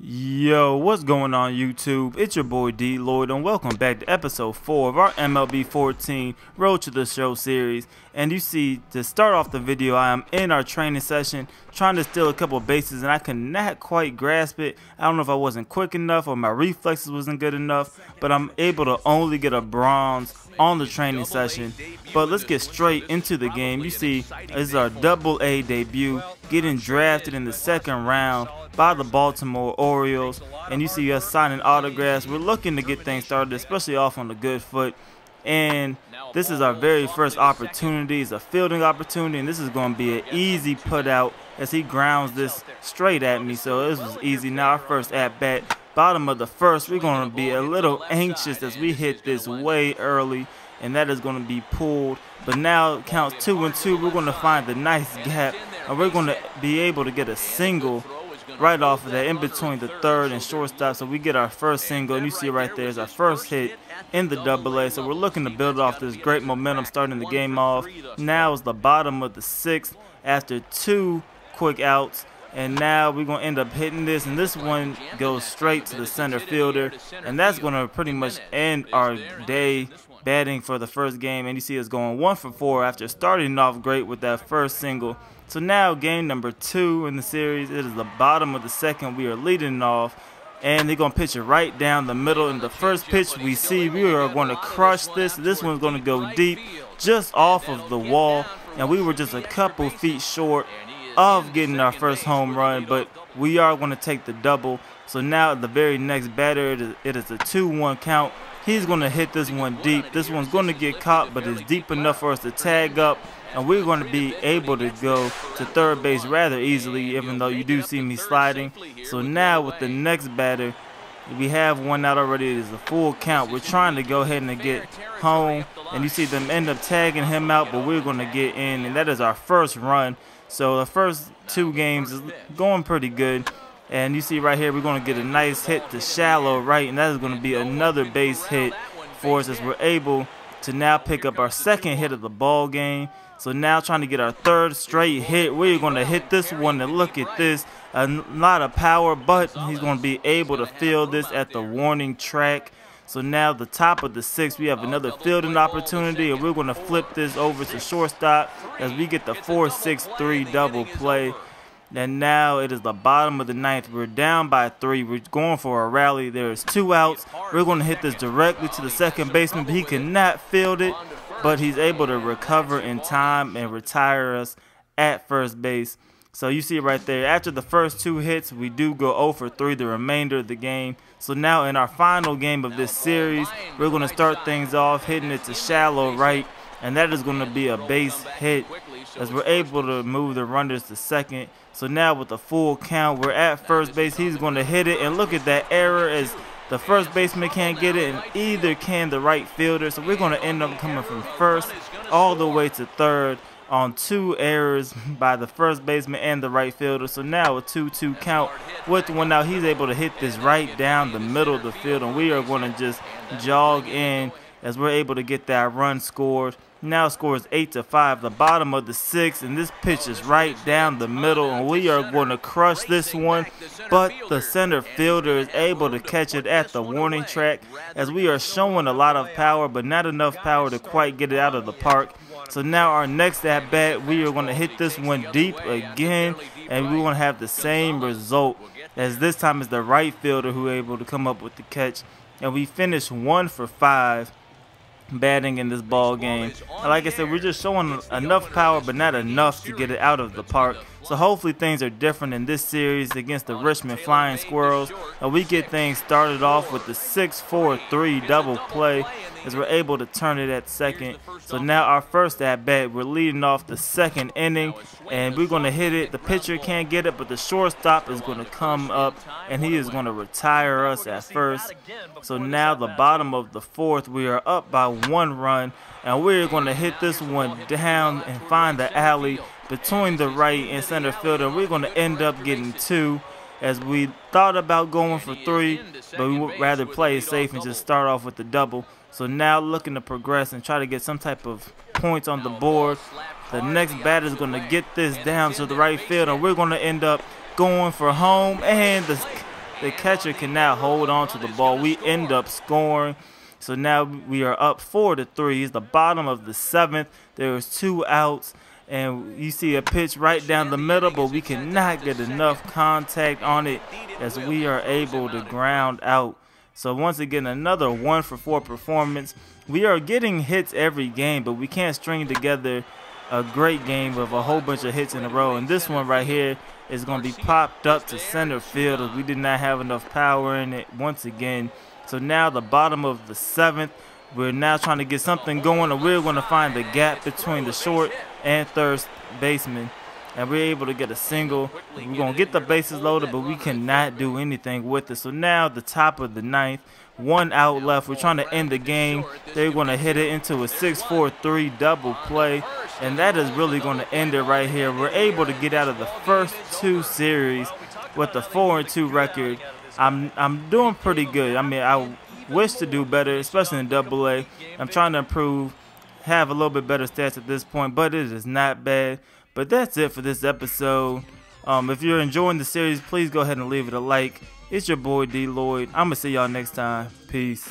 Yo, what's going on YouTube? It's your boy DLloyd and welcome back to episode 4 of our MLB 14 Road to the Show series. And you see, to start off the video, I am in our training session trying to steal a couple of bases and I could not quite grasp it. I don't know if I wasn't quick enough or my reflexes wasn't good enough, but I'm able to only get a bronze on the training session. But let's get straight into the game. You see, this is our AA debut, getting drafted in the second round by the Baltimore Orioles, and you see us signing autographs. We're looking to get things started, especially off on a good foot, and this is our very first opportunity. It's a fielding opportunity, and this is going to be an easy put out as he grounds this straight at me, so this was easy. Now our first at bat, bottom of the first, we're going to be a little anxious as we hit this way early, and that is going to be pulled. But now it counts 2-2. We're going to find the nice gap, and we're going to be able to get a single right off of that in between the third and shortstop. So we get our first single, and you see right there is our first hit in the AA. So we're looking to build off this great momentum starting the game off. Now is the bottom of the sixth after 2 quick outs, and now we're going to end up hitting this, and this one goes straight to the center fielder, and that's going to pretty much end our day batting for the first game. And you see us going 1 for 4 after starting off great with that first single. So now game number 2 in the series. It is the bottom of the second. We are leading off, and they're going to pitch it right down the middle. And the first pitch we see, we are going to crush this. This one's going to go deep just off of the wall, and we were just a couple feet short of getting our first home run, but we are going to take the double. So now the very next batter, it is a 2-1 count. He's going to hit this one deep. This one's going to get caught, but it's deep enough for us to tag up, and we're going to be able to go to third base rather easily, even though you do see me sliding. So now with the next batter, we have one out already. It is a full count. We're trying to go ahead and get home, and you see them end up tagging him out, but we're going to get in, and that is our first run. So the first 2 games is going pretty good. And you see right here, we're going to get a nice hit to shallow right, and that is going to be another base hit for us as we're able to now pick up our second hit of the ball game. So now trying to get our third straight hit. We're going to hit this one, and look at this. A lot of power, but he's going to be able to field this at the warning track. So now the top of the 6th, we have another fielding opportunity, and we're going to flip this over to shortstop as we get the 4-6-3 double play. And now it is the bottom of the 9th. We're down by 3. We're going for a rally. There's 2 outs. We're going to hit this directly to the second baseman, but he cannot field it. But he's able to recover in time and retire us at first base. So you see right there, after the first 2 hits, we do go 0 for 3 the remainder of the game. So now in our final game of this series, we're going to start things off hitting it to shallow right, and that is going to be a base hit as we're able to move the runners to second. So now with a full count, we're at first base. He's going to hit it, and look at that error as the first baseman can't get it, and either can the right fielder. So we're going to end up coming from first all the way to third on 2 errors by the first baseman and the right fielder. So now a 2-2 count with 1 out. He's able to hit this right down the middle of the field, and we are going to just jog in as we're able to get that run scored. Now scores 8-5, the bottom of the 6th, and this pitch is right down the middle, and we are going to crush this one, but the center fielder is able to catch it at the warning track as we are showing a lot of power, but not enough power to quite get it out of the park. So now our next at bat, we are going to hit this one deep again, and we want to have the same result as this time is the right fielder who is able to come up with the catch, and we finish 1 for 5 batting in this ball game. And like I said, we're just showing enough power, but not enough to get it out of the park. So hopefully things are different in this series against the Richmond Flying Squirrels, and we get things started off with the 6-4-3 double play as we're able to turn it at second. So now our first at bat, we're leading off the 2nd inning, and we're going to hit it. The pitcher can't get it, but the shortstop is going to come up, and he is going to retire us at first. So now the bottom of the 4th, we are up by 1 run, and we're going to hit this one down and find the alley between the right and center fielder. We're going to end up getting 2 as we thought about going for 3, but we would rather play it safe and just start off with the double. So now looking to progress and try to get some type of points on the board. The next batter is going to get this down to the right field, and we're going to end up going for home, and The catcher cannot hold on to the ball. We end up scoring. So now we are up 4-3. It's the bottom of the 7th. There's 2 outs. And you see a pitch right down the middle, but we cannot get enough contact on it as we are able to ground out. So once again, another 1-for-4 performance. We are getting hits every game, but we can't string together a great game with a whole bunch of hits in a row. And this one right here is going to be popped up to center field as we did not have enough power in it once again. So now the bottom of the 7th, we're now trying to get something going, and we're going to find the gap between the short and third baseman, and we're able to get a single. We're going to get the bases loaded, but we cannot do anything with it. So now the top of the 9th, 1 out left. We're trying to end the game. They're going to hit it into a 6-4-3 double play, and that is really going to end it right here. We're able to get out of the first 2 series with a 4-2 record. I'm doing pretty good. I mean, I wish to do better, especially in AA. I'm trying to improve, have a little bit better stats at this point, but it is not bad. But that's it for this episode. If you're enjoying the series, please go ahead and leave it a like. It's your boy DLloyd. I'm going to see y'all next time. Peace.